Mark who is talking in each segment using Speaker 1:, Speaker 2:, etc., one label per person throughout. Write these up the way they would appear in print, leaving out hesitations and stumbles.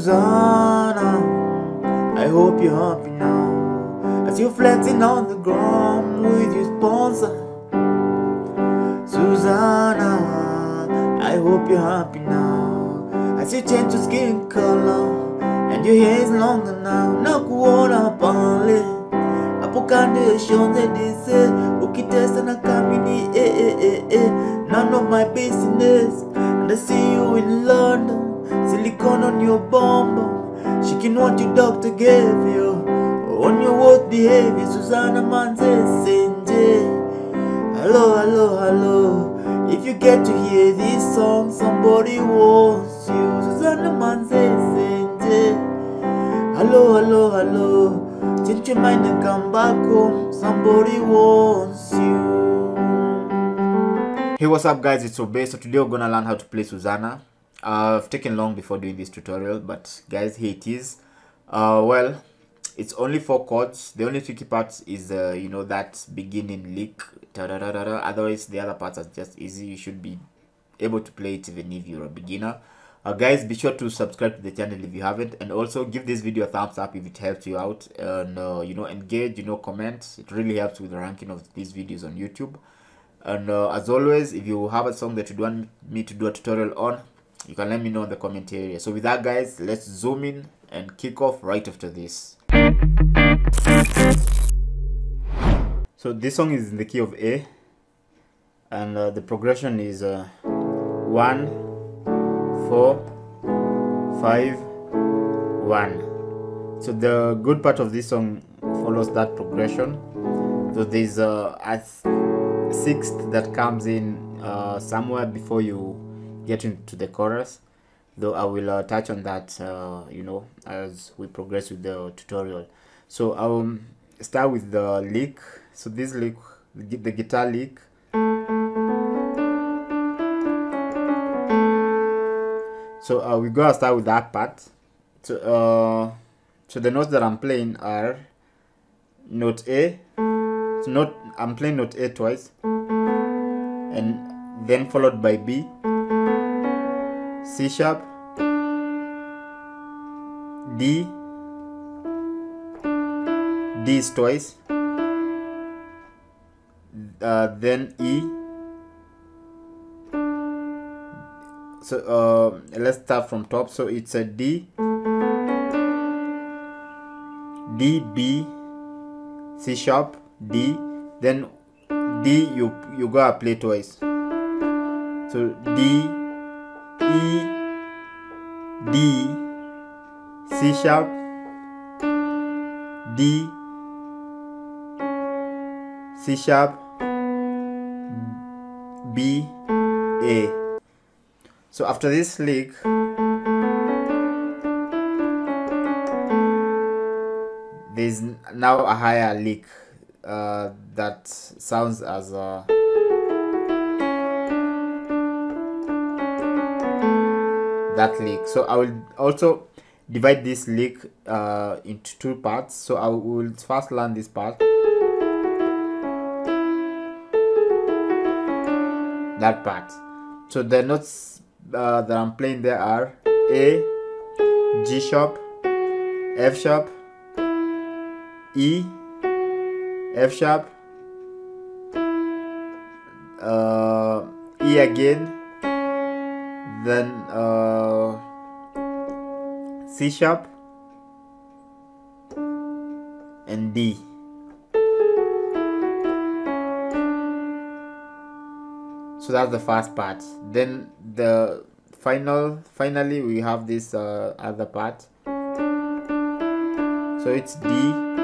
Speaker 1: Suzanna, I hope you're happy now, as you're flexing on the ground with your sponsor. Susanna, I hope you're happy now, as you change your skin color and your hair is longer now. Nakuona pale hapo kande shonze dise, ukitesa na kamini none of my business. And I see you in London, silicone on your bumbo, shaking what your doctor gave you on your worst behavior. Susanna man says, hello, hello, hello. If you get to hear this song, somebody wants you. Susanna man says, hello, hello, hello. Change your mind and come back home, somebody wants you. Hey, what's up guys, it's Obey. So today we're gonna learn how to play Suzanna. I've taken long before doing this tutorial, but guys, here it is. Well, it's only 4 chords. The only tricky part is you know, that beginning lick. Otherwise the other parts are just easy. You should be able to play it even if you're a beginner. Guys, be sure to subscribe to the channel if you haven't, and also give this video a thumbs up if it helps you out, and you know, engage, you know, comment. It really helps with the ranking of these videos on YouTube. And as always, if you have a song that you want me to do a tutorial on, you can let me know in the comment area. So with that guys, let's zoom in and kick off right after this. So this song is in the key of A, and the progression is 1, 4, 5, 1. So the good part of this song follows that progression. So there's a 6th that comes in somewhere before you get into the chorus, though I will touch on that you know, as we progress with the tutorial. So I'll start with the lick. So this lick, the guitar lick, so we're gonna start with that part. So so the notes that I'm playing are note A. So I'm playing note A twice, and then followed by B, C sharp, D, D is twice, then E. So let's start from top. So it's a D, D, B, C sharp, D, then D you gotta play twice. So D, E, D, C sharp, D, C sharp, B, A. So after this lick, there's now a higher lick that sounds as that lick. So I will also divide this lick into 2 parts. So I will first learn this part, that part. So the notes that I'm playing there are A, G sharp, F sharp, E, F sharp, E again, then C sharp, and D. So that's the first part. Then the finally we have this other part. So it's D,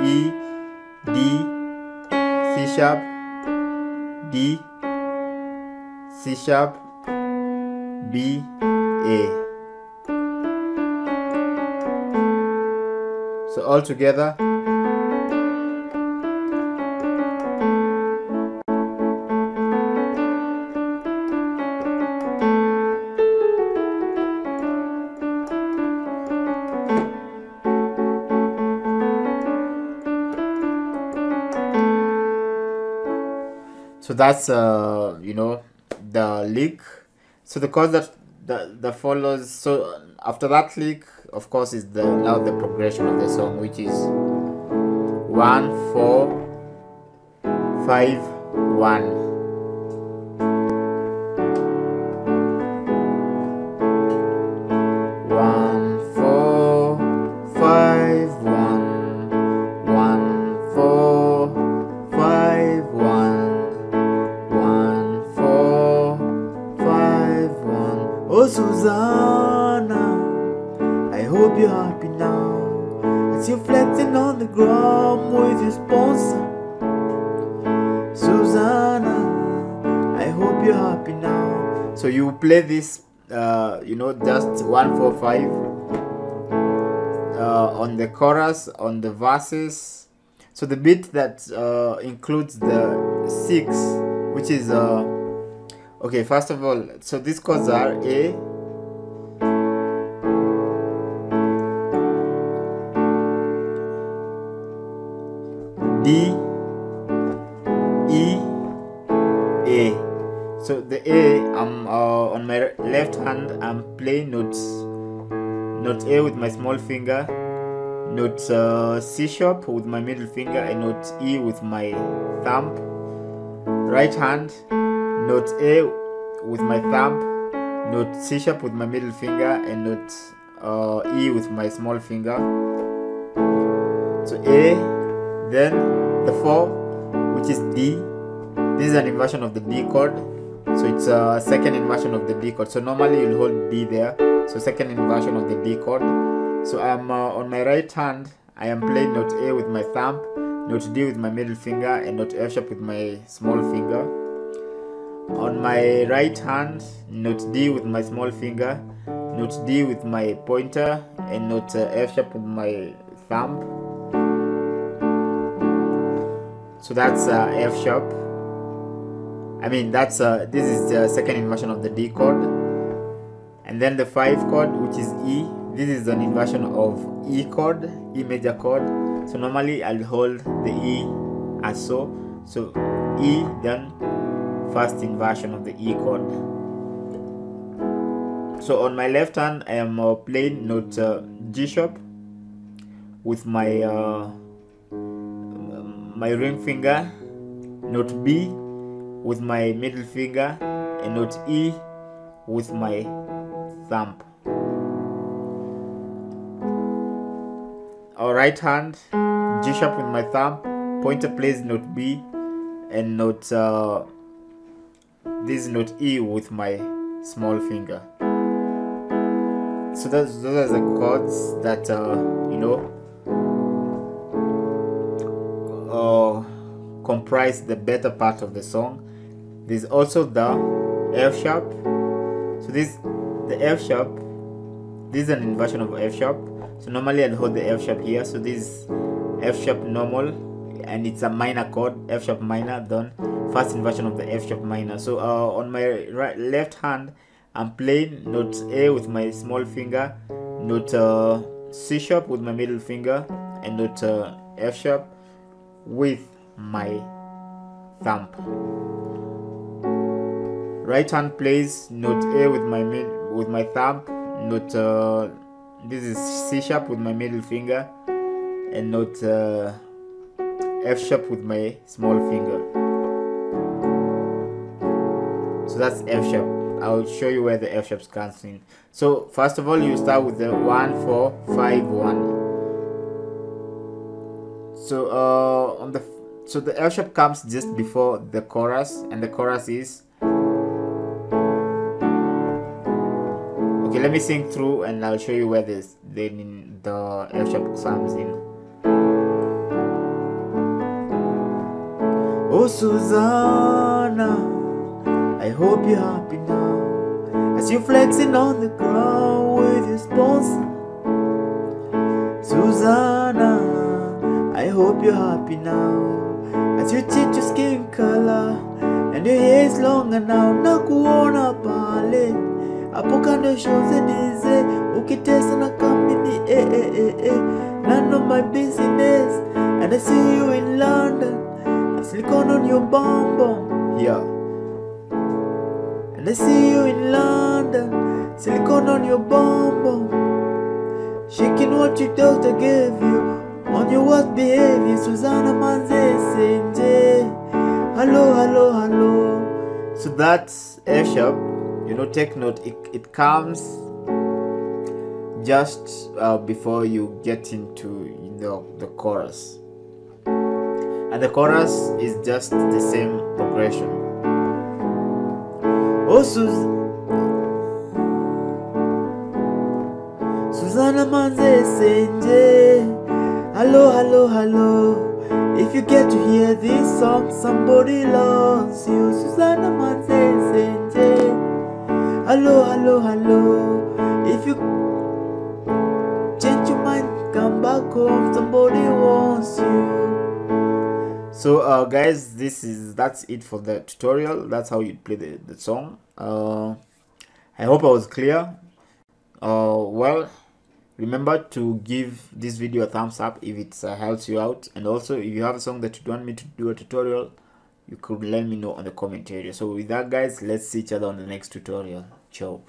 Speaker 1: E, D, C sharp, D, C sharp, B, A. So all together. So that's you know, the lick. So the chords the follows. So after that click, of course, is the now the progression of the song, which is 1 4 5 1. 1 4 5 1 1 4 5 1 1 4 5 1. Oh Suzanna, I hope you're happy now as you're flexing on the ground with your sponsor. Susanna, I hope you're happy now. So you play this, you know, just 1 4 5 on the chorus, on the verses. So the beat that includes the 6, which is okay, first of all, so these chords are A, D, E, A. So the A, I'm on my left hand, I'm playing note A with my small finger, note C sharp with my middle finger, and note E with my thumb. Right hand, note A with my thumb, note C sharp with my middle finger, and note E with my small finger. So A, then the 4, which is D. This is an inversion of the D chord, so it's a second inversion of the D chord. So normally you'll hold D there, so second inversion of the D chord. So I'm on my right hand, I am playing note A with my thumb, note D with my middle finger, and note F sharp with my small finger. On my right hand, note D with my small finger, note D with my pointer, and note F sharp with my thumb. So that's F sharp. I mean, that's this is the second inversion of the D chord. And then the 5 chord, which is E. This is an inversion of E chord, E major chord. So normally I'll hold the E as so. So E, then first inversion of the E chord. So on my left hand, I am playing note G sharp with my my ring finger, note B with my middle finger, and note E with my thumb. Our right hand, G sharp with my thumb, pointer plays note B, and note this note E with my small finger. So those are the chords that you know, comprise the better part of the song. There's also the F sharp. So the F sharp, this is an inversion of F sharp. So normally I'll hold the F sharp here. So this is F sharp normal, and it's a minor chord, F sharp minor, then first inversion of the F sharp minor. So on my left hand, I'm playing note A with my small finger, note C sharp with my middle finger, and note F sharp with my thumb. Right hand plays note A with my thumb, note this is C sharp with my middle finger, and note F sharp with my small finger. So that's F sharp. I'll show you where the F sharp comes in. So first of all, you start with the 1 4 5 1. So the F sharp comes just before the chorus, and the chorus is, okay, let me sing through and I'll show you where the F sharp comes in. Oh Suzanna, I hope you're happy now as you're flexing on the ground with your sponsor. Susanna, I hope you're happy now as you change your skin color and your hair is longer now. Nakuona pale hapo kando shows dize ukitesa na kamini none of my business, and I see you in London, I silicone on your bum bum, yeah. And I see you in London, silicone on your bum bum, shaking what your doctor gave you, on your worst behavior. Suzanna manze senje, hello, hello, hello. So that's A sharp. You know, take note, it comes just before you get into, you know, the chorus, and the chorus is just the same progression. Oh Suzanna manze senje, hello, hello, hello. If you get to hear this song, somebody loves you. Suzanna manze senje, hello, hello, hello. If you change your mind, come back home, somebody wants you. So guys, that's it for the tutorial. That's how you play the song. I hope I was clear. Well, remember to give this video a thumbs up if it helps you out, and also if you have a song that you want me to do a tutorial, you could let me know on the comment area. So with that guys, let's see each other on the next tutorial. Ciao.